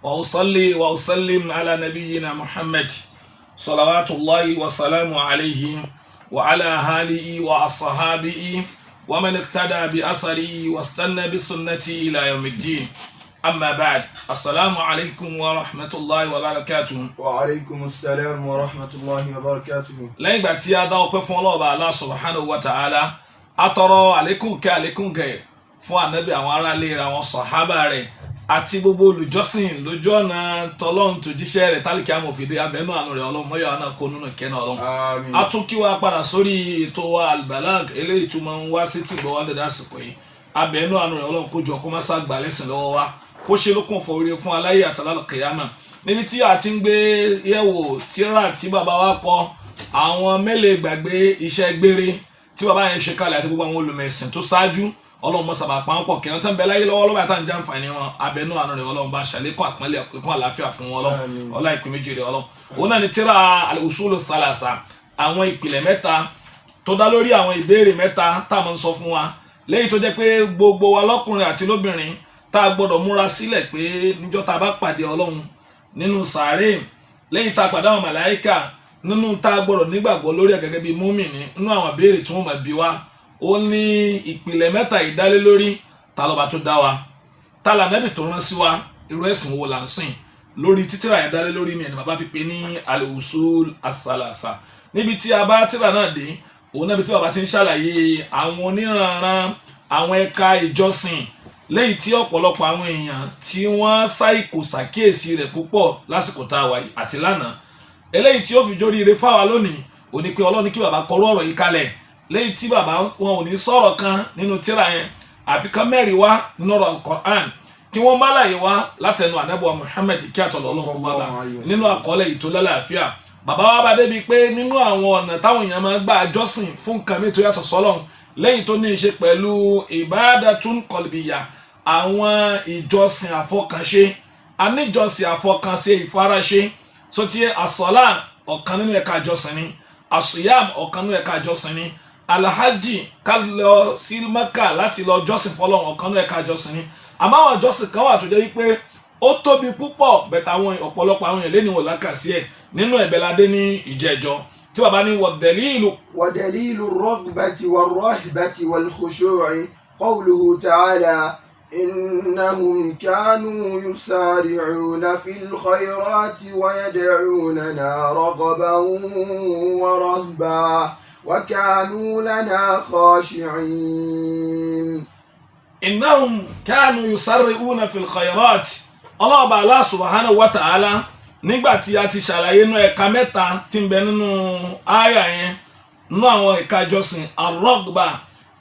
وأصلي وأسلم على نبينا محمد صلوات الله وسلامه عليه وعلى آله وأصحابه ومن اقتدى بأثره واستنى بسنته إلى يوم الدين. أما بعد، السلام عليكم ورحمة الله وبركاته. وعليكم السلام ورحمة الله وبركاته. lẹ́yìn ìgbà tí a dá ọpẹ́ fún Ọlọ́run Allah subhanahu wa ta'ala, a tọrọ àlékún kẹ́ fún ànábì, àwọn aráalé rẹ̀, àwọn sàhábà rẹ̀ àti gbogbo olùjọ́sìn lójú ọ̀nà tọlọ́run tó jíṣẹ́ rẹ̀ tálíkì amòfìdí abẹ́nú àánú rẹ̀ Ọlọ́run mọ́yọ́ àná kó nínú ìkẹ́nà Ọlọ́run. Àmín. a tún kí wa padà sórí ètò wa Al-Balag eléyìí tó máa ń wá sí tìgbọ́ wá dédé àsìkò yìí. abẹ́nú àánú rẹ̀ Ọlọ́run kó jọ kó má sàgbà lẹ́sìn lọ́wọ́ wa, kó ṣe lókun fòrè fún aláyé àtàlálù kìyàmà, níbi tí a ti ń gbé yẹ̀wò tírà tí bàbá wa kọ, àwọn mẹ́lẹ̀ gbàgbé iṣẹ́ gbére tí bàbá yẹn ṣe kalẹ̀ àti gbogbo àwọn olùmẹ̀sìn tó ṣáájú. Ọlọ́run mọ́ sábà pàwọn pọ̀ kẹ́hìn tó ń bẹ láyé lọ́wọ́lọ́wọ́ àtàwọn jàǹfààní wọn, abẹ́nú àánú rẹ̀ Ọlọ́run bá ṣàlékún àpọ́nlé àlékún àlàáfíà fún wọn ọlá ìpín méjì rẹ̀ Ọlọ́run. òun náà ni tírà al-usulu thalatha, àwọn ìpìlẹ̀ mẹ́ta tó dá lórí àwọn ìbéèrè mẹ́ta tá a máa ń sọ fún wa, lẹ́yìn tó jẹ́ pé gbogbo wa lọ́kùnrin àti lóbìnrin tá a gbọ́dọ̀ múra sílẹ̀ pé níjọ́ tá a bá pàdé Ọlọ́run nínú sàárè, lẹ́yìn tá a pàdé àwọn màláíkà, nínú tá a gbọ́dọ̀ nígbàgbọ́ lórí ẹ̀ gẹ́gẹ́ bí mùmínì, nínú àwọn ìbéèrè tí wọ́n máa bi wá, ó ní ìpìlẹ̀ mẹ́ta ìdálé lórí: ta lọ́ba tó dá wa, ta l'Ànábì tó rán sí wa, irú ẹ̀sìn wo là ń sìn. Lórí títírà yẹn dálé lórí ni ẹni bàbá fi pè ní al-usul as-salasa. níbi tí a bá tírà náà dé, òun náà bí tí bàbá ti ń ṣàlàyé àwọn oníranran àwọn ẹ̀ka ìjọsìn lẹ́yìn tí ọ̀pọ̀lọpọ̀ àwọn èèyàn tí wọ́n kò ṣàkíyèsí rẹ̀ púpọ̀ lásìkò tá a wà yìí àti lánàá. eléyìí tí ó fi jóríire fáwa lónìí ò ní pé Ọlọ́run kí bàbá kọrú ọ̀rọ̀ yìí kalẹ̀, lẹ́yìn tí bàbá wọn ò ní sọ̀rọ̀ kan nínú tírà yẹn àfi kan mẹ́rin wá nínú ọ̀rọ̀ Al-Qur'an, kí wọ́n má láyé wá látẹnu ànábì Muhammad kí àtọ̀lọ́ Ọlọ́run bá bá nínú àkọọ́lẹ̀ yìí tó lálàáfíà. bàbá wa bá débi pé nínú àwọn ọ̀nà táwọn èèyàn máa gbà jọ́sìn fún nǹkan mi tó yàtọ̀ sọ́lọ́run, lẹ́yìn tó ní í ṣe pẹ̀lú ibadatun qalbiyya, àwọn ìjọsìn àfọkànṣe, aníjọsìn àfọkànṣe ìfaraṣe, sọtí as-salah ọ̀kan nínú ẹ̀ka ìjọsìn ni, as-siyam ọ̀kan nínú ẹ̀ka ìjọsìn ni, alhaji ká lọ sí Mẹ́kà láti lọ jọ́sìn fọ́lọ́run ọ̀kan nínú ẹ̀ka ìjọsìn ni. àmọ́ àwọn ìjọsìn kan wà tó jẹ́ wípé ó tóbi púpọ̀, bẹ̀tẹ̀ àwọn ọ̀pọ̀lọpọ̀ àwọn èèyàn lé ní wò lákàsí ẹ̀ nínú ẹ̀bẹ̀ládé ní ìjẹ́jọ́ tí bàbá ní wadalilu. ودليل الرغبة والرهبة والخشوع قوله تعالى إنهم كانوا يسارعون في الخيرات ويدعوننا رغبا ورهبا وكانوا لنا خاشعين. إنهم كانوا يسارعون في الخيرات. Allah subhanahu wa ta'ala nígbà tí a ti ṣàlàyé nínú ẹ̀ka mẹ́ta tí ń bẹ nínú àyà yẹn, nínú àwọn ẹ̀ka ìjọsìn ar-raghba,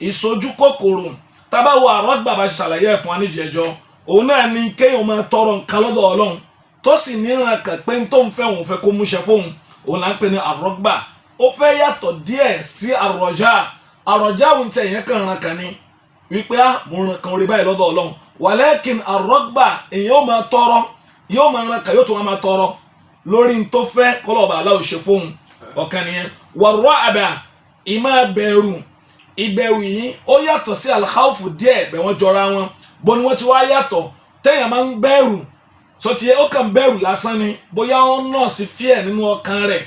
ìsojú kòkòrò. tábàwọ̀ ar-raghba bá ṣe ṣàlàyé ẹ̀ fún wa níjẹ̀jọ́, òun náà ni kéèyàn máa tọrọ nǹkan lọ́dọ̀ Ọlọ́run tó sì níran kàn pé tó ń fẹ́ òun fẹ́ kó múṣẹ fóun, òun là ń pè ní ar-raghba. ó fẹ́ yàtọ̀ díẹ̀ sí ar-raja. ar-raja òun tẹ̀ yẹn kàn ran kan ni wípé mo ràn kan orí báyìí lọ́dọ̀ Ọlọ́run, walakin ar-raghba èèyàn ó máa tọrọ, yóò máa ran kan, yóò tún máa tọrọ lórí n tó fẹ́ kọ́lọ́ọ̀bà aláwọ̀ ṣe fóun, ọ̀kan nìyẹn. war-ra'ba ìmáa bẹ̀rù, ìbẹ̀rù yìí ó yàtọ̀ sí al-khawfu díẹ̀, bẹ̀ wọ́n jọra wọn. bó ni wọ́n ti wá yàtọ̀, téèyàn máa ń bẹ̀rù sọtí ó kàn bẹ̀rù lásán ni, bóyá ó náà sí fíẹ̀ nínú ọkàn rẹ̀.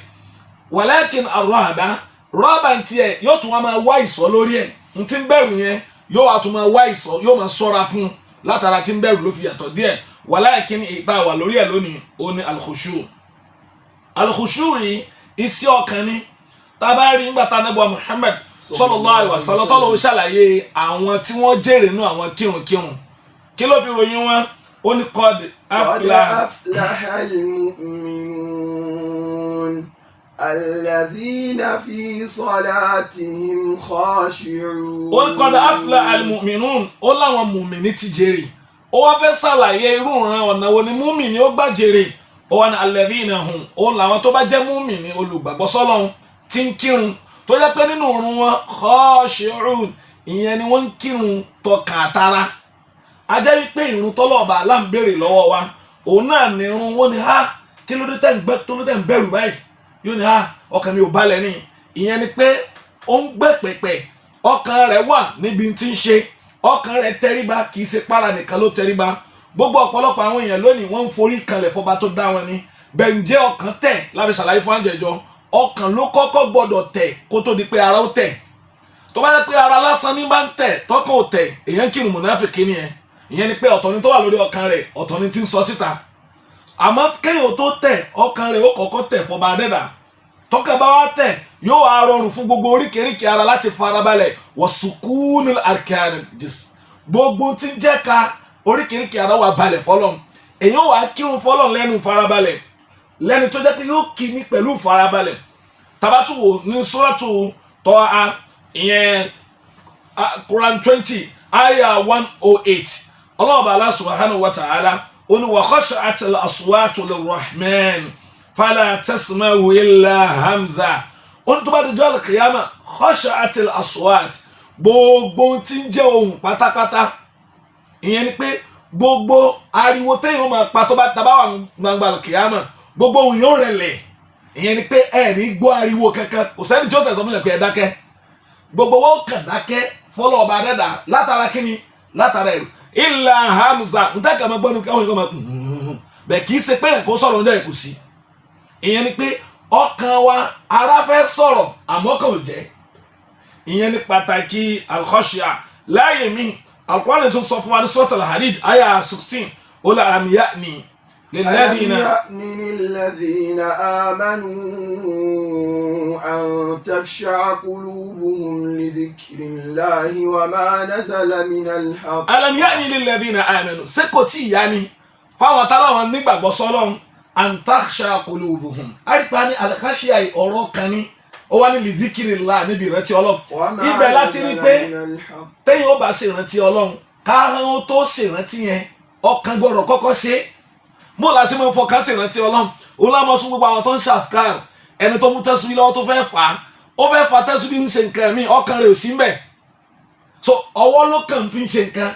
walakin ar-rahba, rọ́ọ̀bà tiẹ̀ yóò tún wá máa wá ìsọ lórí ẹ̀, n ti ń bẹ̀rù yẹn yóò wá tún máa wá ìsọ, yóò máa ṣọ́ra fún látara tí ń bẹ̀rù ló fi yàtọ̀ díẹ̀. walakin ìta wà lórí ẹ̀ lónìí ó ní al-khushu'. al-khushu' yìí iṣẹ́ ọkàn ni. tá a bá rí nígbà tá a nẹ́bọ̀ Muhammad sallallahu alaihi wasallam tọ́lọ́ ṣàlàyé àwọn tí wọ́n jèrè nínú àwọn kírunkírun, kí ló fi ròyìn wọn? ó ní qad aflaha al-mu'minun alladhina fi salatihim khashi'un. ó ní qad aflaha al-mu'minun, ó láwọn mùmìnì ti jèrè. ó wá fẹ́ ṣàlàyé irú ìran ọ̀nà wo ni mùmìnì ó gbà jèrè. ó wá ní alladhina hum, ó làwọn tó bá jẹ́ mùmìnì olùgbàgbọ́ sọ́lọ́run tí ń kírun, tó jẹ́ pé nínú òrun wọn khashi'un, ìyẹn ni wọ́n ń kírun tọkàn àtara. a jẹ́ wípé ìrun tọ́lọ́ọ̀bà Allah ń béèrè lọ́wọ́ wa, òun náà ní irun. wọ́n ní kí ló dé tẹ́ ń bẹ̀rù báyìí? yóò ní ọkàn mi ò balẹ̀ ní. ìyẹn ni pé ó ń gbé pẹ̀pẹ̀, ọkàn rẹ̀ wà níbi tí ń ṣe, ọkàn rẹ̀ tẹríba, kì í ṣe para nìkan ló tẹríba, gbogbo ọ̀pọ̀lọpọ̀ àwọn èèyàn lónìí wọ́n ń forí kanlẹ̀ fọba tó dá wọn ní bẹ̀ǹjẹ́ ọkàn tẹ̀ láti ṣàlàyé fún àjẹjọ ọkàn ló kọ́kọ́ gbọ́dọ̀ tẹ̀ kó tó di pé ara ó tẹ̀ tó bá yẹ pé ara lásán ní bá ń tẹ̀ tọ́kàn ò tẹ̀ èèyàn kírun mùnáfíkí nìyẹn ìyẹn ni pé ọ̀tọ̀ ni tó wà lórí ọkàn rẹ̀ ọ̀tọ̀ ni tí ń sọ síta àmọ́ kéèyàn tó tẹ̀ ọkàn rẹ̀ ó kọ́kọ́ tẹ̀ fọba adẹ́dà tọ́kàn bá wá tẹ̀ yóò wá rọrùn fún gbogbo oríkèéríkèé ara láti farabalẹ̀ wọ̀sùkúnù àrkàn gbogbo tí ń jẹ́ ka oríkèéríkèé ara wà balẹ̀ fọlọ́n èèyàn wà kírun fọlọ́n lẹ́nu farabalẹ̀ lẹ́ni tó jẹ́ pé yóò kí ní pẹ̀lú farabalẹ̀ tabatuwo ní suratu Taha ìyẹn Quran 20 ayah 108 Allah Allah subhanahu wa ta'ala ó ní wa khashatil aswatu lirrahman fala tasma'u illa hamza ó ní tó bá di jọ́ al-qiyama khashatil aswat gbogbo tí ń jẹ́ ohun pátápátá ìyẹn ni pé gbogbo ariwo téèyàn máa pa tó bá tabá wà gbangba al-qiyama gbogbo ohun yóò rẹlẹ̀ ìyẹn ni pé ẹ ní gbọ́ ariwo kankan kò sẹ́ni tí ó sẹ̀sọ́ mílẹ̀ pé ẹ dákẹ́ gbogbo wọn kàn dákẹ́ fọlọ́ ọba dẹ́dà látara kíni látara ẹ̀rù illa hamza ntẹ́ kà máa gbọ́nu káwọn èèyàn máa bẹ́ẹ̀ kì í ṣe pé ẹ̀kọ́ sọ̀rọ̀ ọjọ́ ẹ̀kọ́ sí ìyẹn ni pé ọkàn wa ara fẹ́ sọ̀rọ̀ àmọ́ kàn ò jẹ́ ìyẹn ni pàtàkì al-khashya láàyè mi Al-Qur'an tún sọ fún wa ní Suratul Hadid ayah 16 ó lè alam ya'ni للذين آمنوا أن تخشع قلوبهم لذكر الله وما نزل من الحق. ألم يأن للذين آمنوا سكوتي يعني فاwọn táwọn nígbàgbọ́ sọ́lọ́run أن تخشع قلوبهم àrípa ní al-khashya ọ̀rọ̀ kan ní ó wá ní lidhikrillah níbi ìrántí Ọlọ́run ibẹ̀ láti rí pé téèyàn ó bá ṣèrántí Ọlọ́run káhán tó ṣèrántí yẹn ọkàn gbọ́dọ̀ kọ́kọ́ ṣe mo la ṣe máa ń fọkàn sí ìrántí Ọlọ́run òun láwọn sún gbogbo àwọn tó ń ṣàfikàr ẹni tó mú tẹ́sùbí lọ́wọ́ tó fẹ́ fà á ó fẹ́ fà tẹ́sùbí ń ṣe nǹkan mi ọkàn rẹ̀ ò sí mbẹ̀ so ọwọ́ ló kàn fi ń ṣe nǹkan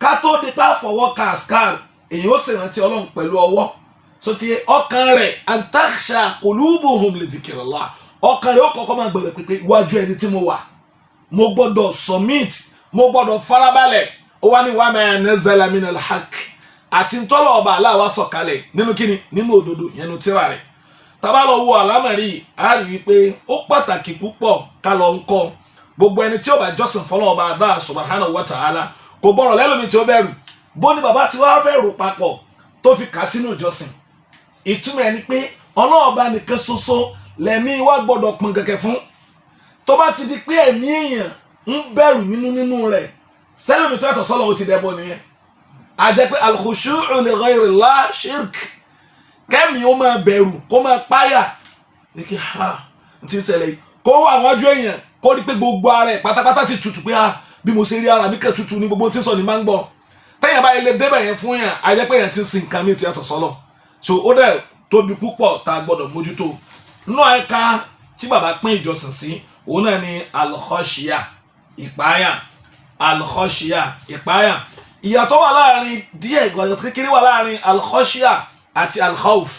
ká tó di pa fọwọ́ ka àṣkàr èyí ó sì rántí Ọlọ́run pẹ̀lú ọwọ́ so ti ọkàn rẹ̀ an takhsha qulubuhum li dhikrillah ọkàn rẹ̀ ó kọ́kọ́ máa gbẹ̀rẹ̀ pípé iwájú ẹni tí mo wà mo gbọ́dọ̀ submit mo gbọ́dọ̀ farabalẹ̀ ó wá ní wa ma nazala minal haqq àti ntọ́lọ̀ ọba aláwa sọ̀kalẹ̀ nínú kíni nínú òdodo yẹnu tíra rẹ̀ tábà lọ wo àlámọ̀rí a rí i pé ó pàtàkì púpọ̀ ká lọ ń kọ́ gbogbo ẹni tí ó bá jọ́sìn fọlọ́ ọba àbá subhanahu wa ta'ala kò gbọ́rọ̀ lẹ́lòmí tí ó bẹ̀rù bó ni bàbá tí wàá fẹ́ rò papọ̀ tó fi kà sínú ìjọsìn ìtumọ̀ ẹni pé ọlọ́ọ̀ba nìkan ṣoṣo lẹ́mí wá gbọ́dọ̀ pọn kẹ̀kẹ́ fún tó bá ti di pé ẹ̀mí èèyàn ń bẹ̀rù nínú rẹ̀ sẹ́lẹ̀mí tó yàtọ̀ sọ́lọ́ ó ti dẹ́bọ̀ nìyẹn àjẹ́ pé al-khushu'u li ghayri Allah shirk kẹ́mi ó máa bẹ̀rù kó máa páyà ní kí ha ti ń ṣẹlẹ̀ kó wà wájú èèyàn kó rí pé gbogbo ara ẹ̀ pátápátá sì tutù pé bí mo ṣe rí ara mi kẹ́ tutù ní gbogbo tí ń sọ ní máa ń gbọ́ tẹ́yìn bá ilé débẹ̀ yẹn fún yàn àjẹ́ pé yẹn ti ń sin nǹkan mi tó yàtọ̀ sọ́lọ̀ so ó dẹ̀ tóbi púpọ̀ tá a gbọ́dọ̀ mójútó nínú ẹ̀ka tí bàbá pín ìjọsìn sí òun náà ni al-khashya ìpáyà al-khashya ìpáyà ìyàtọ̀ wà láàrin díẹ̀ ìgbàjọ̀ kékeré wà láàrin al-khashya àti al-khawf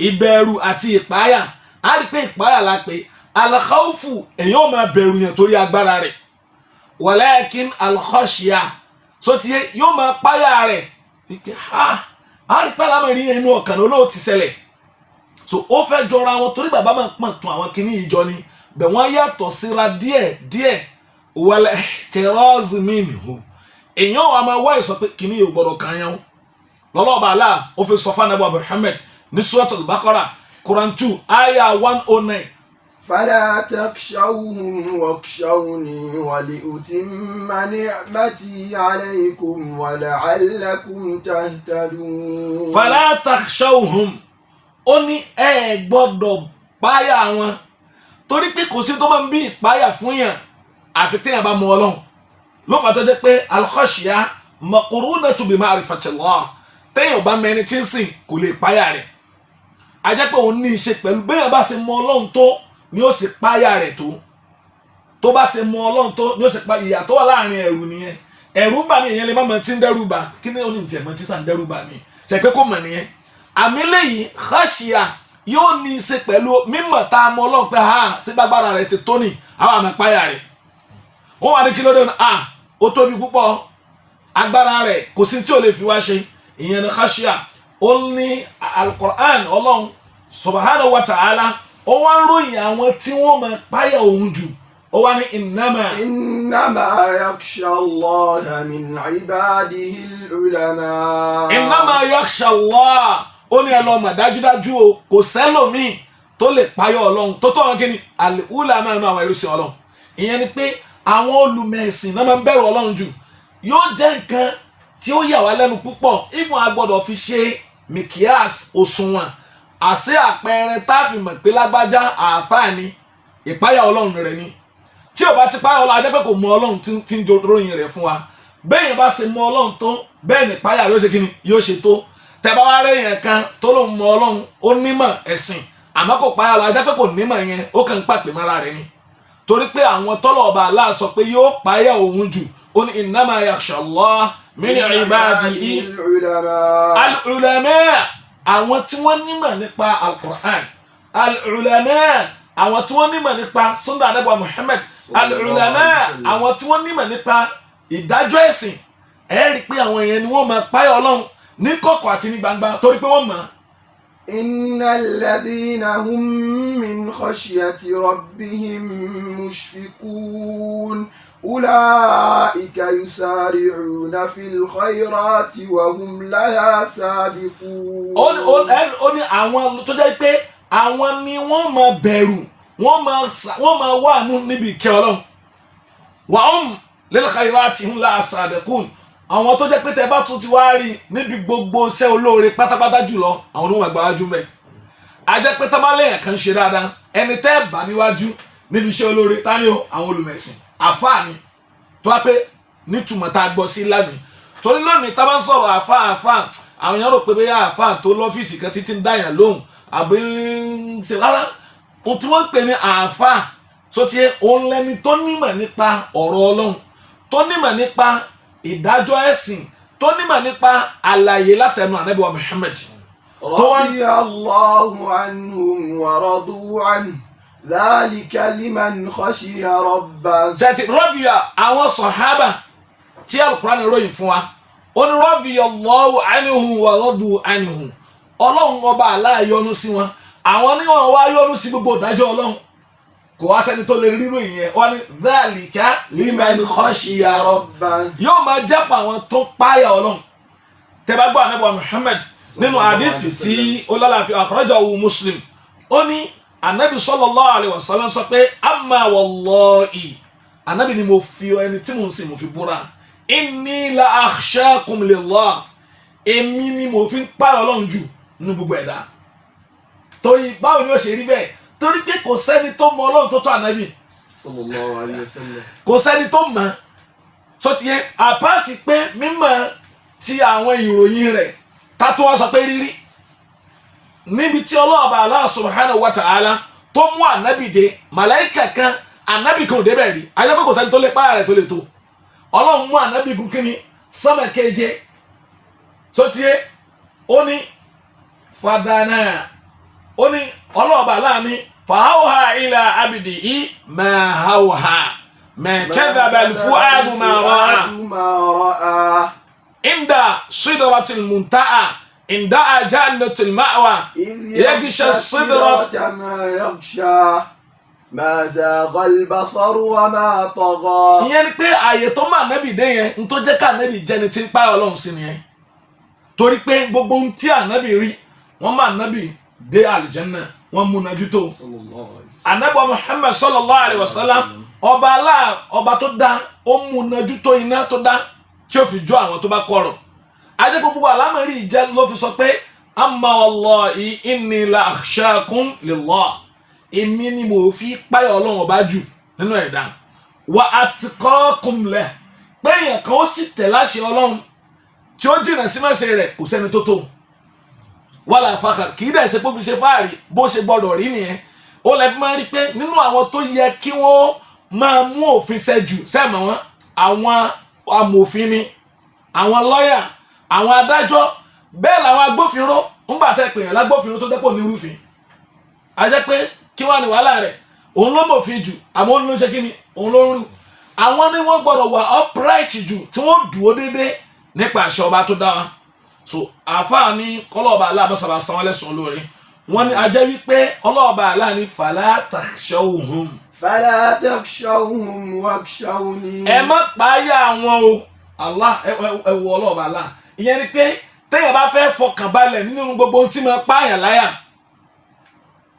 ìbẹ̀rù àti ìpáyà a rí pé ìpáyà la pé al-khawfu èyàn ò máa bẹ̀rù yẹn torí agbára rẹ̀ walakin al-khashya so tiye yóò máa páyà rẹ̀ wípé a rí pé alámọ̀rí inú ọkàn olóò ti ṣẹlẹ̀ so ó fẹ́ jọra wọn torí bàbá máa pọ̀ tún àwọn kìíní ìjọ ni bẹ̀ wọ́n yàtọ̀ síra díẹ̀ wal ihtiraz minhu èèyàn wa máa wá ìsọ pé kìíní yóò gbọdọ̀ kàn yẹn lọ́lọ́ọ̀bà aláà ó fi sọ fún anábọ̀ Muhammad ní Suratul Baqara Quran 2 ayah 109. فلا تخشوهم واخشوني ولأتم نعمتي عليكم ولعلكم تهتدون. فلا تخشوهم ó ní ẹ gbọ́dọ̀ páyà wọn torí pé kò sí tó máa ń bí ìpáyà fún yàn àfi téèyàn bá mọ Ọlọ́run ló fà tó dé pé al-khashya maqrunatu bi ma'rifatillah téèyàn bá mẹni tí ń sìn kò lè páyà rẹ̀ a jẹ́ pé òun ní í ṣe pẹ̀lú béèyàn bá ṣe mọ Ọlọ́run tó ni ó sì páyà rẹ̀ tó bá ṣe mọ Ọlọ́run tó ni ó sì páyà ìyàtọ̀ wà láàrin ẹ̀rù nìyẹn ẹ̀rù bà mí ìyẹn lè má mọ tí ń dẹ́rù bà kí ni ó ní ìtẹ̀ mọ tí sàn dẹ́rù bà mí ṣe pé kò mọ̀ nìyẹn àmì lẹ́yìn khashya yóò ní í ṣe pẹ̀lú mímọ̀ tá a mọ Ọlọ́run pé sí gbàgbára rẹ̀ ṣe tó ní àwọn àmì páyà rẹ̀ wọ́n wà ní kí ló dé ó tóbi púpọ̀ agbára rẹ̀ kò sí tí ò lè fi wá ṣe ìyẹn ní khashia ó ní al-Qur'an Ọlọ́run subhanahu wa ta'ala ó wá ń ròyìn àwọn tí wọ́n máa páyà òun jù ó wá ní innama yakhsha Allaha min ibadihi al-ulama. innama yakhsha Allah ó ní ẹlọ́mọ̀ dájúdájú o kò sẹ́lòmíì tó lè páyà Ọlọ́run tó tọ́ wọn kí ni al-ulama nínú àwọn ẹrú sí Ọlọ́run ìyẹn ni pé àwọn olùmẹ̀sìn náà máa ń bẹ̀rù Ọlọ́run jù yóò jẹ́ nǹkan tí ó yà wá lẹ́nu púpọ̀ ìmọ̀ a gbọ́dọ̀ fi ṣe mikias òṣùwọ̀n àṣẹ àpẹẹrẹ táàfin mọ̀ pé lágbájá àǹfààní ìpáyà Ọlọ́run rẹ̀ ni tí ò bá ti páyà Ọlọ́run ajẹ́ pé kò mọ Ọlọ́run tí ń ròyìn rẹ̀ fún wa bẹ́ẹ̀ yẹn bá ṣe mọ Ọlọ́run tó bẹ́ẹ̀ ni ìpáyà yóò ṣe kí ni yóò ṣe tó tẹ́ bá wá rẹ̀ yẹn kan tó lóun mọ Ọlọ́run ó nímọ̀ ẹ̀sìn àmọ́ kò páyà Ọlọ́run ajẹ́ pé kò nímọ̀ yẹn ó kàn ń pàpè mọ́ra rẹ̀ ni torí pé àwọn tọ́lọ̀ ọba Allah sọ pé yóò páyà òun jù ó ní innama yakhsha Allah min ibadihi al-ulama àwọn tí wọ́n nímọ̀ nípa al-Qur'an al-ulama àwọn tí wọ́n nímọ̀ nípa sunnah Ànábì Muhammad al-ulama àwọn tí wọ́n nímọ̀ nípa ìdájọ́ ẹ̀sìn ẹ rí pé àwọn èèyàn ni wọ́n máa páyà Ọlọ́run ní kọ̀kọ̀ àti ní gbangba torí pé wọ́n mọ̀. innal ladhina hum min khashyati rabbihim mushfiqun ulaika yusari'una fil khayrati wa hum laha sabiqun. ó ní àwọn tó jẹ́ pé àwọn ni wọ́n máa bẹ̀rù wọ́n máa wà níbi ìkẹ́ Ọlọ́run wa hum lil khayrati hum laha sabiqun àwọn tó jẹ́ pé tẹ́ bá tún ti wá rí níbi gbogbo iṣẹ́ olóore pátápátá jùlọ àwọn oníwọ̀n àgbáwájú mẹ́ a jẹ́ pé tábàlẹ́yìn kan ṣe dáadáa ẹni tẹ́ bá níwájú níbi iṣẹ́ olóore tání o àwọn olùmẹ̀sìn àfáàní tó wá pé nítumọ̀ tá a gbọ́ sí lánàá torí lónìí tá a bá ń sọ̀rọ̀ àfáà àwọn èèyàn rò pé bẹ́ẹ̀ àfáà tó lọ́fíìsì kan títí ń dáyàn lóhùn àbí ń ṣe rárá ohun tí wọ́n ń pè ní àfáà tó ti òun lẹni tó nímọ̀ nípa ọ̀rọ̀ Ọlọ́run tó nímọ̀ nípa ìdájọ́ ẹ̀sìn tó nímọ̀ nípa àlàyé látẹnu Ànábì wa Muhammad. radiyallahu anhum wa radu anhu dhalika liman khashiya rabbah. ṣètì rọ́dìyà àwọn sọ̀hábà tí Al-Qur'an ròyìn fún wa ó ní radiyallahu anhum wa radu anhu Ọlọ́run ọba Allah yọ́nú sí wọn àwọn ní wọn wá yọ́nú sí gbogbo ìdájọ́ Ọlọ́run kò wá sẹ́ni tó lè rírò ìyẹn wọ́n ní dhalika liman khashiya rabbah yóò máa jẹ́ fún àwọn tó páyà Ọlọ́run tẹ́ bá gbọ́ Ànábì Muhammad nínú àdìsí tí ó lálàáfíà akhrajahu Muslim ó ní Ànábì sallallahu alaihi wasallam sọ pé amma wallahi Ànábì ni mo fi ẹni tí mo ń sìn mo fi búra inni la akhshakum lillah èmi ni mo fi ń páyà Ọlọ́run jù nínú gbogbo ẹ̀dá torí báwo ni ó ṣe rí bẹ́ẹ̀ torí pé kò sẹ́ni tó mọ Ọlọ́run tó tó Ànábì sallallahu alaihi wasallam kò sẹ́ni tó mọ̀ sọ ti yẹ àpáàtì pé mímọ̀ ti àwọn ìròyìn rẹ̀ ká tó wá sọ pé rírí níbi tí Ọlọ́run Allah subhanahu wa ta'ala tó mú Ànábì dé màláìkà kan Ànábì kan ò débẹ̀ rí ayé pé kò sẹ́ni tó lè páyà rẹ̀ tó lè tó Ọlọ́run mú Ànábì gùn kíni sánmà keje sọ ti yẹ ó ní fàdánà ó ní Ọlọ́run Allah ní فأوحى إلى عبده ما أوحى ما كذب الفؤاد ما رأى عند سدرة المنتهى عندها جنة المأوى يغشى السدرة ما يغشى ما زاغ البصر وما طغى. ìyẹn ni pé ààyè tó máa Ànábì dé yẹn ń tó jẹ́ ká Ànábì jẹ́ni tí ń páyà Ọlọ́run sí nìyẹn torí pé gbogbo ohun tí Ànábì rí wọ́n máa Ànábì dé àlùjánnà wọ́n mú nájú tó Ànábì Muhammad sallallahu alaihi wasallam ọba Allah ọba tó dá ó mú nájú tó iná tó dá tí ó fi jó àwọn tó bá kọ̀rọ̀ ajẹ́ gbogbo alámọ̀rí ìjẹ́ ló fi sọ pé amma wallahi inni la akhshakum lillah èmi ni mo fi páyà Ọlọ́run ọba jù nínú ẹ̀dá wa atqakum lahu pé èèyàn kan ó sì tẹ̀ láṣẹ Ọlọ́run tí ó jìnà sí mẹ́sẹ̀ rẹ̀ kò sẹ́ni tó tó wala fakhar kì í dẹ̀ ṣe pé ó fi ṣe fáàrí bó ṣe gbọ́dọ̀ rí nìyẹn ó lẹ́fí máa rí pé nínú àwọn tó yẹ kí wọ́n máa mú òfin ṣẹ jù sẹ́mọ̀ wọn àwọn amòfin ni àwọn lọ́yà àwọn adájọ́ bẹ́ẹ̀ làwọn agbófinró ńgbà tẹ́ pè yàn lágbófinró tó dẹ́pọ̀ ní irúfin a jẹ́ pé kí wọ́n ní wàhálà rẹ̀ òun ló mọ̀fin jù àmọ́ òun ló ń ṣe kí ni òun ló ń rú àwọn ni wọ́n gbọ́dọ̀ wà upright jù tí wọ́n dúró déédéé nípa àṣẹ ọba tó dá wa. So àfáà ní kọ́lọ́ọ̀bà aláàbọ̀sára san wọ́n lẹ́sùn olóore wọ́n ní ajẹ́ wípé ọlọ́ọ̀bà aláà ní fala takhshawhum. fala takhshawhum wakhshawni. ẹ má páyà wọn o Allah ẹ wọ ọlọ́ọ̀bà aláà ìyẹn ni pé téèyàn bá fẹ́ fọkàn balẹ̀ nínú gbogbo ohun tí mo páyà láyà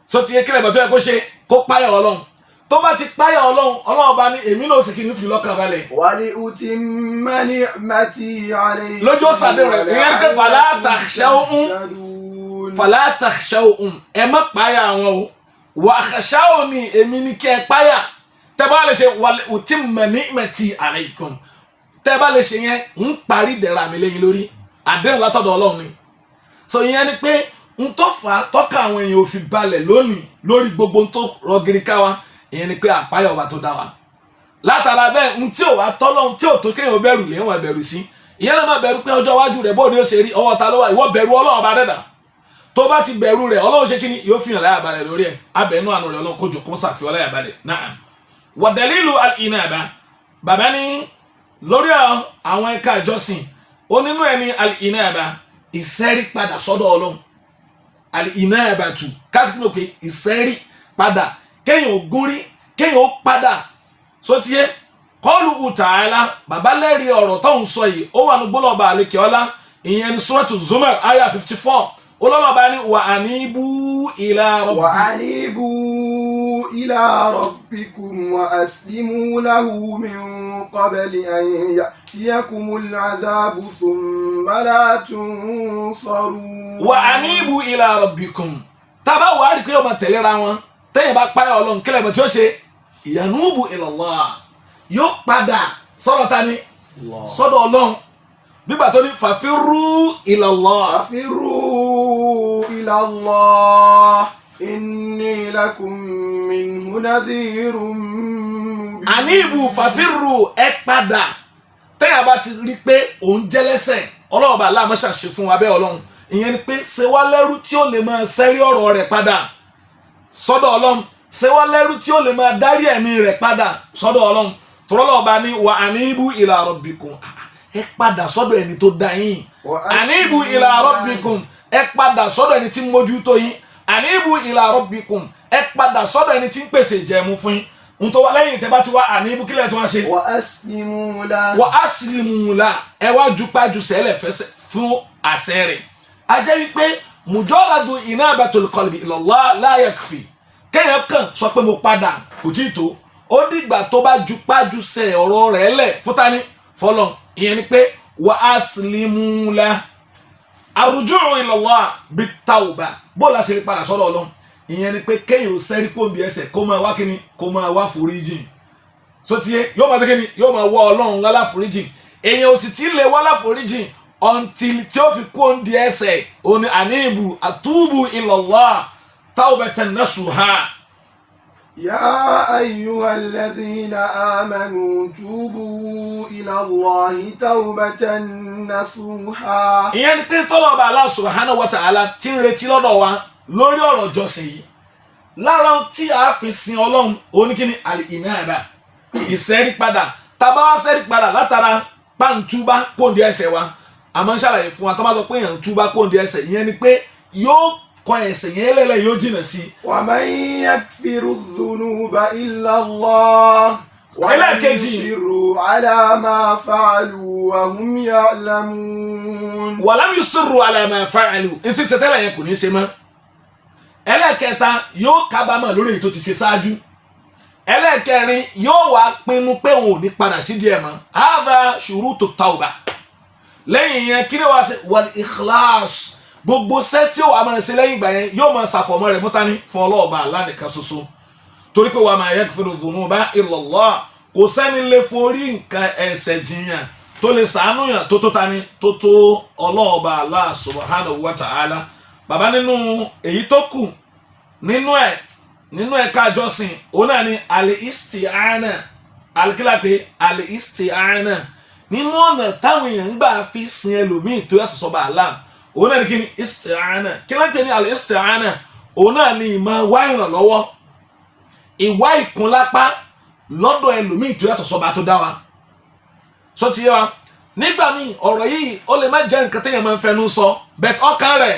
so ti yẹ kílẹ̀ bọ̀ tó yẹ kó ṣe kó páyà ọlọ́run tó bá ti páyà ọlọ́run bá ní èmi náà sì kì í fi lọ́kàn balẹ̀. wali utimma ni'mati alaykum. lójó sàdé rẹ̀ ìyẹn pé fala takhshawhum ẹ má páyà wọn o wakhshawni èmi ní kí ẹ páyà tẹ́ bá lè ṣe wali utimma ni'mati alaykum tẹ́ bá lè ṣe yẹn ń parí dẹ̀ra mi lẹ́yìn lórí àdéhùn látọ̀dọ̀ ọlọ́run ni. so ìyẹn ni pé n tó fà á tọ́ka àwọn èèyàn ò fi balẹ̀ lónìí lórí gbogbo n tó rọgiri ká wa ìyẹn ni pé àpáyà ọba tó dá wa látara bẹ́ẹ̀ n tí ò wá tọ́lọ́run tí ò tó kéèyàn bẹ̀rù lè wọ́n bẹ̀rù sí ìyẹn náà má bẹ̀rù pé ọjọ́ iwájú rẹ̀ bóde ó ṣe rí ọwọ́ ta ló wà ìwọ bẹ̀rù ọlọ́run ọba dẹ́dà tó bá ti bẹ̀rù rẹ̀ ọlọ́run ṣe kíni yóò fi hàn láyà balẹ̀ lórí ẹ̀ abẹ́nú àánú rẹ̀ ọlọ́run kójọ kó sàfihàn láyà balẹ̀ náà wa dalilu al-inaba bàbá ní lórí àwọn ẹ̀ka ìjọsìn onínú ẹni al-inaba ìsẹ́rí padà sọ́dọ̀ ọlọ́run al-inabatu kásìkò pé ìsẹ́rí padà kéèyàn gúnrí kéèyàn padà sotiye qalu ta'ala bàbá lẹ́rìí ọ̀rọ̀ tó ń sọ yìí ó wà ní gbólọ̀ọ̀bà àlekè ọlá ìyẹn ní suratu Zumar aya 54 olólọ́ba ní wa anibu ila rabbikum wa aslimu lahu min qabli an ya'tiyakumul adhabu thumma la tunsarun. wa anibu ila rabbikum tábà wà á rí pé ọmọ tẹ̀léra wọn tẹ́yìn bá páyà ọlọ́run kílẹ̀ mọ̀ tí ó ṣe yanubu ila Allah yóò padà sọ́dọ̀ ta ni sọ́dọ̀ ọlọ́run bígbà tó ní fàfírú ila Allah. fàfírú ila Allah inni lakum minhu nadhirun mubin. àníbù fàfírú ẹ padà tẹ́yìn bá ti rí pé òun jẹ́lẹ́sẹ̀ ọlọ́run bá aláàmọ́ṣà ṣe fún wa bẹ́ẹ̀ ọlọ́run ìyẹn ni pé ṣe wá lẹ́rú tí ó lè máa sẹ́rí ọ̀rọ̀ rẹ̀ padà sọ́dọ̀ ọlọ́run ṣe wá lẹ́rú tí ó lè máa dárí ẹ̀mí rẹ̀ padà sọ́dọ̀ ọlọ́run tọ́lọ́ọ̀bá ní wa anibu ila rabbikum ẹ padà sọ́dọ̀ ẹni tó dá yín anibu ila rabbikum ẹ padà sọ́dọ̀ ẹni tí ń mójútó yín anibu ila rabbikum ẹ padà sọ́dọ̀ ẹni tí ń pèsè ìjẹ̀mú fún yín n tó wá lẹ́yìn tẹ́ bá ti wá anibu kílẹ̀ tí wọ́n ṣe. wa aslimu la ẹ wá jupájú sẹ́lẹ̀ fẹsẹ̀ fún àṣẹ rẹ̀ a jẹ́ wípé mujarradu inabatul qalbi ila Allah la yakfi kéèyàn kàn sọ pé mo padà kò tí ì tó ó dìgbà tó bá jupájú sẹ ọ̀rọ̀ rẹ̀ lẹ̀ fúntani fọlọ́n ìyẹn ni pé wa aslimu la arruju'u ila Allah bit-tawba bó la ṣe padà sọ́dọ̀ Ọlọ́run ìyẹn ni pé kéèyàn ò sẹ́rí kó bí ẹsẹ̀ kó máa wá kíni kó máa wá foríjì sotie yóò máa kíni yóò máa wá Ọlọ́run lálá foríjì èèyàn ò sì tí lè wá lá foríjì until tí ó fi kó ń di ẹsẹ̀ òní àníbù àtúbù ila Allah tawbatan nasuha. يا أيها الذين آمنوا توبوا إلى الله توبة نصوحا. ìyẹn ni pé tọ́lọ́ba Allah subhanahu wa ta'ala tí ń retí lọ́dọ̀ wa lórí ọ̀rọ̀ jọ́sìn yìí lára tí a fi sin ọlọ́run oníkíní al-inaba ìsẹ́rí padà tàbá wá sẹ́rí padà látara pàǹtúbá kóńdé ẹsẹ̀ wa àmọ́ ń ṣàlàyé fún wa tó bá sọ pé èèyàn túbá kóńdé ẹsẹ̀ ìyẹn ni pé yóò kọ ẹ̀ṣẹ̀ yẹn lẹ́lẹ̀ yóò jìnà sí. wa man yakfiru dhunuba illa Allah wa lam yusirru ala ma fa'alu wa hum ya'lamun. wa lam yusirru ala ma fa'alu ntí sẹtẹ́lẹ̀ yẹn kò ní ṣe mọ́. ẹlẹ́ẹ̀kẹta yóò kábàámọ̀ lórí èyí tó ti ṣe ṣáájú. ẹlẹ́ẹ̀kẹrin yóò wá pinnu pé òun ò ní padà sí díẹ̀ mọ́. hadha shurutu tawba. lẹ́yìn yẹn kí ni wàá ṣe wal ikhlas gbogbo sẹ́ tí ó wà máa ṣe lẹ́yìn ìgbà yẹn yóò máa ṣàfọ̀mọ́ rẹ̀ fúnta ní fún ọlọ́ọ̀bá alánìkan ṣoṣo torí pé wa ma yaghfiru dhunuba illa Allah kò sẹ́ni lè forí nǹkan ẹ̀ṣẹ̀ jìyàn tó lè ṣàánú yàn tó tó ta ni tó tó ọlọ́ọ̀bá Allah subhanahu wa ta'ala bàbá nínú èyí tó kù nínú ẹ̀ka àjọsìn òun náà ni al-isti'ana alikílápé al-isti'ana nínú ọ̀nà táwọn èèyàn ń gbà fi sin ẹlòmíì tó yàtọ̀ sọ́ba Allah òun náà ni kí ni isti'ana kí ló ń pè ní al-isti'ana òun náà ni ìmọ̀ wá ìrànlọ́wọ́ ìwá ìkúnlápá lọ́dọ̀ ẹlòmíì tó yàtọ̀ sọ́ba tó dá wa sọ ti yé wa nígbà míì ọ̀rọ̀ yìí ó lè má jẹ́ nǹkan téèyàn máa ń fẹnu sọ bẹ́ẹ̀ ọkàn rẹ̀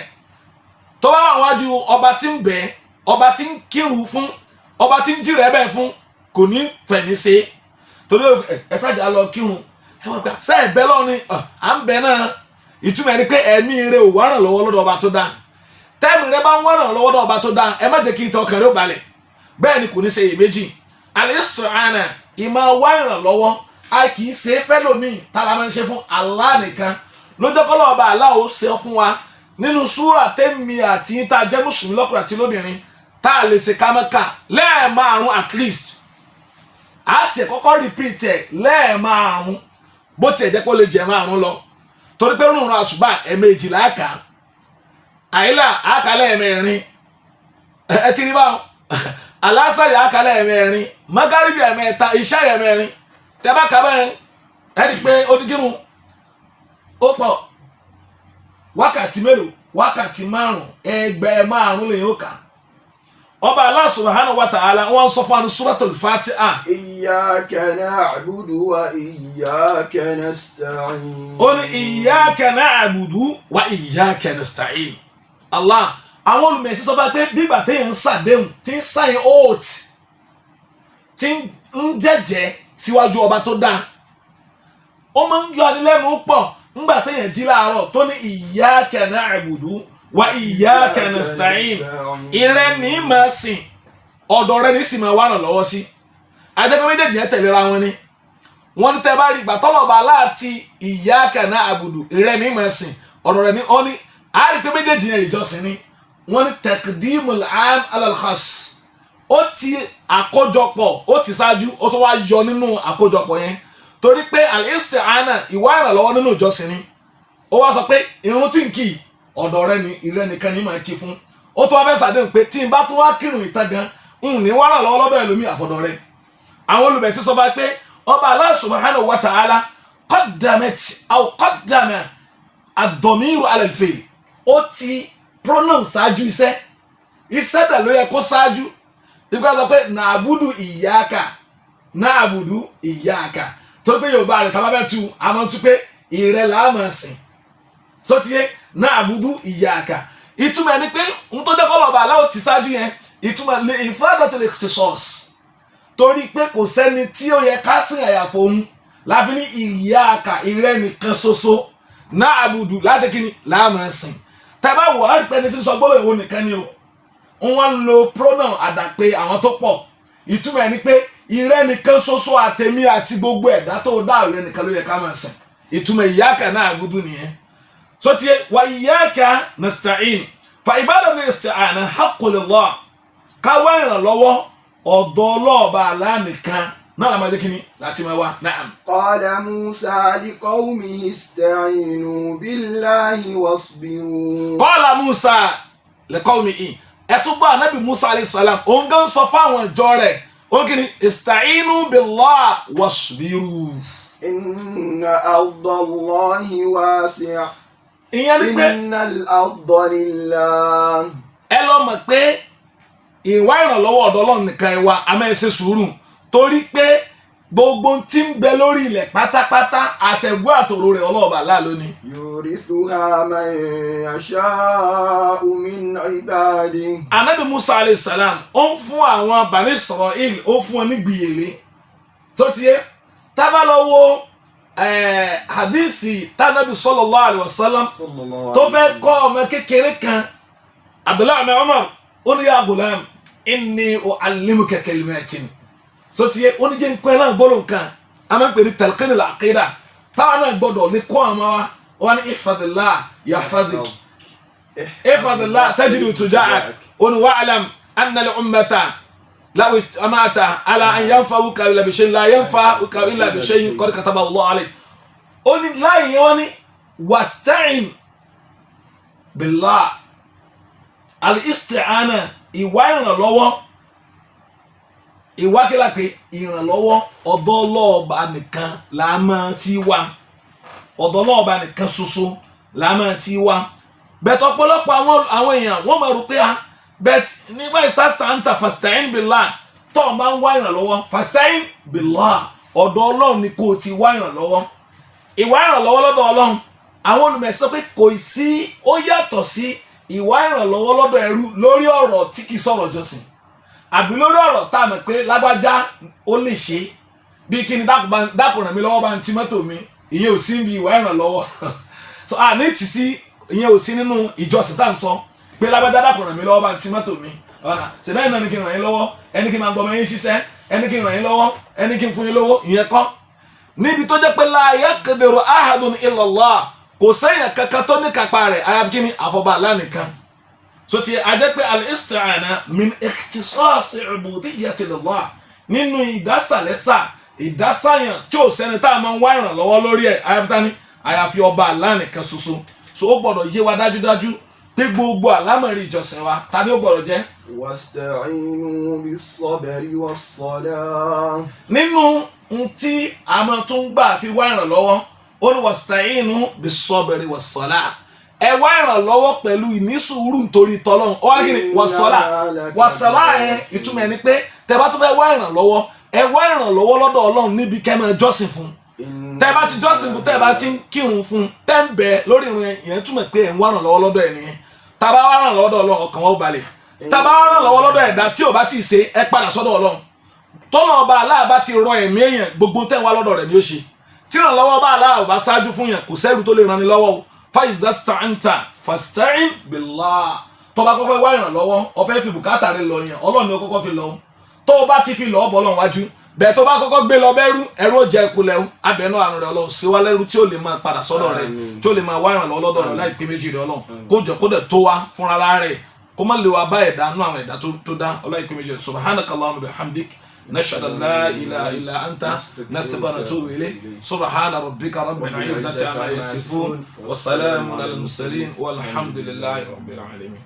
tó bá wà wájú ọba tí ń bẹ̀ ọba tí ń kírun fún ọba tí ń jìrẹ̀ bẹ́ẹ̀ fún kò ní fẹ̀mí ṣe torí ẹ ṣáàjà lọ kírun ẹ wọ́n gbà sẹ́ẹ̀ bẹ́ẹ̀ lọ́ọ̀ ni à ń bẹ̀ náà ìtumọ̀ ẹni pé ẹ̀mí rẹ̀ ò wá ràn lọ́wọ́ lọ́dọ̀ ọba tó dá tẹ́ẹ̀mì rẹ̀ bá ń wá ràn lọ́wọ́ lọ́dọ̀ ọba tó dá ẹ má jẹ́ kí ìtàn ọkàn rẹ̀ ó balẹ̀ bẹ́ẹ̀ ni kò ní ṣe iyèméjì al-isti'ana ìmọ̀ wá ìrànlọ́wọ́ a kì í ṣe fẹ́lòmíì tára máa ń ṣe fún Allah nìkan lójó kọ́lọ́ ọba Allah ó ṣe fún wa nínú súrà tẹ́mi àti tá a jẹ́ mùsùlùmí lọ́kùnrin àti lóbìnrin tá a lè ṣe kámẹ́kà lẹ́ẹ̀márùn at least a ti kọ́kọ́ repeat ẹ̀ lẹ́ẹ̀márùn bó tiẹ̀ jẹ́ pé ó lè jẹ́ márùn lọ torí pé rúnrún àṣùbà ẹ̀ẹ̀mejì láàkà àyílà àkàlẹ̀ ẹ̀mẹ̀rin ẹ ti rí báwọn alásàrì àkàlẹ̀ ẹ̀mẹ̀rin magaribi ẹ̀mẹ̀ta ìṣá ẹ̀mẹ̀rin tẹ́bá kábẹ́rin ẹni pé ó di kírun ó pọ̀ wákàtí mélòó wákàtí márùn ẹgbẹ́ márùn lè yóò kà ọba Allah subhanahu wa ta'ala wọ́n sọ fún suratul Fatiha. Iyyaka na'budu wa iyyaka nasta'in. ó ní iyyaka na'budu wa iyyaka nasta'in. Allah àwọn olùmẹ̀sí sọ pé bíbà téèyàn ń sàdéhùn tí ń sáyẹn oath tí ń jẹ́jẹ́ síwájú ọba tó dáa ó máa ń yọ anilẹ́nu pọ̀ ńgbà téèyàn jí láàárọ̀ tó ní iyyaka na'budu wa iyyaka nasta'in ìrẹ́ ní máa sìn ọ̀dọ̀ rẹ ní sì máa wá ràn lọ́wọ́ sí adẹ́gbẹ́ méjèèjì yẹn tẹ̀léra wọn ni wọ́n ní tẹ́ bá rí ìgbà tọ́lọ̀bà láti iyyaka na'budu ìrẹ́ ní máa sìn ọ̀dọ̀ rẹ ní ọ́ ní àárí pé méjèèjì yẹn ìjọsìn ni wọ́n ní taqdimul 'am 'ala al-khass ó ti àkójọpọ̀ ó ti ṣáájú ó tó wá yọ nínú àkójọpọ̀ yẹn torí pé al-isti'ana ìwá ìrànlọ́wọ́ nínú ìjọsìn ni ó wá sọ pé irun tí ń kì í ọ̀dọ̀ rẹ ni ìrẹ́ nìkan ní máa kí fún ó tó wá fẹ́ sàdéhùn pé tí n bá tún wá kírun ìtàn gan ní wá ràn lọ́wọ́ lọ́dọ̀ ẹlòmíì àfọ̀dọ̀ rẹ àwọn olùbẹ̀sí sọ bá pé ọba Allah subhanahu wa ta'ala qaddama ad-damiru 'ala al-fi'l ó ti pronoun ṣáájú iṣẹ́ dà ló yẹ kó ṣáájú ìgbà sọ pé na'budu iyyaka tó pé yorùbá rẹ̀ tábà bẹ́ tu àmọ́ tu pé ìrẹ́ là á máa sìn sọtiyé na'budu iyyaka ìtumọ̀ ẹni pé ń tó jẹ́ kọ́lọ̀ ọba aláwọ̀ ti ṣáájú yẹn ìtumọ̀ lè ifadatul ikhtisas torí pé kò sẹ́ni tí ó yẹ ká sìn àyàfo òun láfi ní iyyaka ìrẹ́ nìkan ṣoṣo na'budu lásìkíní là á máa sìn tẹ́bá wọ̀ á rí pé ẹni tí ń sọ gbọ́dọ̀ ìwọ nìkan ni o wọ́n ń lo pronoun àdàpé àwọn tó pọ̀ ìtumọ̀ ẹni pé ìrẹ́ nìkan ṣoṣo àtẹ̀mí àti gbogbo ẹ̀dá tó dá ìrẹ́ nìkan ló yẹ ká máa sìn ìtumọ̀ iyyaka na'budu nìyẹn sotie wa iyyaka nasta'in fa ibadatul isti'ana haqqu lillah ká wá ìrànlọ́wọ́ ọ̀dọ̀ ọlọ́ọ̀bá Allah nìkan náà la máa jẹ́ kíní láti máa wá na'am. Qala Musa liqawmihi ista'inu billahi wasbiru. Qala Musa liqawmihi ẹ̀túgbọ́ anábì Musa alayhi salam òun gan sọ fáwọn ìjọ rẹ̀ ó kíni ista'inu billahi wasbiru. Inna ardallahi wasi'a. ìyẹn ni pé Innal arda lillah. ẹ lọ mọ̀ pé ìwá ìrànlọ́wọ́ ọ̀dọ̀ Ọlọ́run nìkan ẹ wá àmọ́ ẹ ṣe sùúrù torí pé gbogbo tí ń bẹ lórí ilẹ̀ pátápátá àtẹ̀gbọ́ àtòrò rẹ̀ ọlọ́ọ̀bà Allah lónìí. Yurithuha man yasha'u min ibadihi. Ànábì Musa alayhi salam ó ń fún àwọn Bani Israel ó fún wọn ní gbìyèlé tó tiẹ̀ tábà lọ wo hadithi tánàbì sallallahu alayhi wa sallam tó fẹ́ kọ́ ọmọ kékeré kan Abdullahi ibn Umar ó ní ya gulam inni u'allimuka kalimatin so tiẹ̀ ó ní jẹ́ nǹkan ẹ̀ náà gbọ́dọ̀ nǹkan a máa ń pè ní talqinul aqida táwọn náà gbọ́dọ̀ lè kọ́ ọmọ wa wọn ní ihfadillah yahfadik ihfadillah tajidu tujahak ó ní wa'lam anna al-ummata law istama'ta ala an yanfa'uka illa bi shay'in la yanfa'uka illa bi shay'in qad katabahu Allahu alayk ó ní láyé wọn ní wasta'in billah al-isti'ana ìwá ìrànlọ́wọ́ ìwákìlá pé ìrànlọ́wọ́ ọ̀dọ̀ ọlọ́ọ̀bá nìkan là máa ti wá ọ̀dọ̀ ọlọ́ọ̀bá nìkan ṣoṣo là máa ti wá bẹ́ẹ̀ ọ̀pọ̀lọpọ̀ àwọn èèyàn wọ́n máa rò pé bẹ́ẹ̀ nígbà ìsásítà ń ta fasta'in billah tó o bá ń wá ìrànlọ́wọ́ fasta'in billah, ọ̀dọ̀ Ọlọ́run ni kò ti wá ìrànlọ́wọ́. Ìwá ìrànlọ́wọ́ lọ́dọ̀ Ọlọ́run àwọn olùmọ̀ sọ pé kò sí, ó yàtọ̀ sí ìwá ìrànlọ́wọ́ lọ́dọ̀ ẹrú lórí ọ̀rọ̀ tí kì í sọ̀rọ̀ jọ́sìn àbí lórí ọ̀rọ̀ tá a mọ̀ pé lágbájá ó lè ṣe bí kí ni dákun ràn mí lọ́wọ́ bá ń ti mọ́tò mi, ìyẹn ò sí níbi ìwá ìrànlọ́wọ́ so àní tì sí ìyẹn ò sí nínú ìjọsìn tá à ń sọ pé lágbájá dákun ràn mí lọ́wọ́ bá ń ti mọ́tò mi ṣèbẹ́yìn náà ni kí n ràn yín lọ́wọ́, ẹni kí n máa gbọmọ yín ṣiṣẹ́, ẹni kí n ràn yín lọ́wọ́, ẹni kí n fún yín lówó, ìyẹn kọ́. Níbi tó jẹ́ pé la yaqdiru ahadun illa Allah, kò sẹ́yìn kankan tó ní kápá rẹ̀ àyàfi kí ni àfọ̀bà Allah nìkan. So ti a jẹ́ pé al-isti'ana min ikhtisasi ubudiyyati lillah, nínú ìdásàlẹ́sà ìdásàyàn tí ò sẹ́ni tá a máa ń wá ìrànlọ́wọ́ lórí ẹ̀ àyàfi tani àyàfi ọba Allah nìkan ṣoṣo. So ó gbọ́dọ̀ yé wa dájúdájú pé gbogbo àlámọ̀rí ìjọsìn wa ta ni ó gbọ́dọ̀ jẹ́. wasta'inu bis-sabri was-salah. Nínú tí a máa tún gbà fi wá ìrànlọ́wọ́ ó ní wasta'inu bis-sabri was-salah, ẹ wá ìrànlọ́wọ́ pẹ̀lú ìnísùúrù nítorí tọ́lọ́run. Ó wá kí ni was-salah ẹ̀ ìtumọ̀ ẹ̀ ni pé tẹ bá tún fẹ́ wá ìrànlọ́wọ́ ẹ wá ìrànlọ́wọ́ lọ́dọ̀ Ọlọ́run níbi kẹ́ máa jọ́sìn fún. Tẹ bá ti jọ́sìn fún, tẹ bá ti ń kírun fún, tẹ́ ń bẹ lórí ìrun yẹn túmọ̀ pé ẹ̀ ń wá ìrànlọ́wọ́ lọ́dọ̀ ẹ̀ nìyẹn. Tá bá wá ìrànlọ́wọ́ lọ́dọ̀ Ọlọ́run ọkàn wa ó balẹ̀. Tá bá wá ìrànlọ́wọ́ lọ́dọ̀ ẹ̀dá tí ò bá ti ṣe ẹ padà sọ́dọ̀ Ọlọ́run. Tọ́lọ́ ọba Allah bá ti rọ ẹ̀mí èèyàn gbogbo tẹ́ ń wá lọ́dọ̀ rẹ̀ ni ó ṣe. Tí ìrànlọ́wọ́ bá Allah ò bá ṣáájú fún yàn kò sẹ́rù tó lè ran ni lọ́wọ́ o. Fa iza sta'anta fasta'in billah. Tó bá kọ́kọ́ wá ìrànlọ́wọ́ ó fẹ́ fi bùkátà rẹ̀ lọ yàn Ọlọ́run ni ó kọ́kọ́ fi lọ. Tó o bá ti fi lọ bọ́ Ọlọ́run wájú bẹ́ẹ̀ tó bá kọ́kọ́ gbé lọ bẹ́rú ẹrú ó jẹ ìkulẹ̀ abẹ́nú àrùn rẹ̀ Ọlọ́run sí wa lẹ́rú tí ó lè máa padà sọ́dọ̀ rẹ̀ tí ó lè máa wá ìrànlọ́wọ́ lọ́dọ̀ rẹ̀ láì pé méjì rẹ̀ Ọlọ́run kó jọ kó dẹ̀ tó wa fúnra rẹ̀ kó má lè wa bá ẹ̀dá nú àwọn ẹ̀dá tó dá láì pé méjì rẹ̀ subhanakallahumma bihamdik nashhadu an la ilaha illa anta nastaghfiruka wa natubu ilayk subhana rabbika rabbil izzati amma yasifun wa salamun alal mursalin walhamdulillahi rabbil alamin.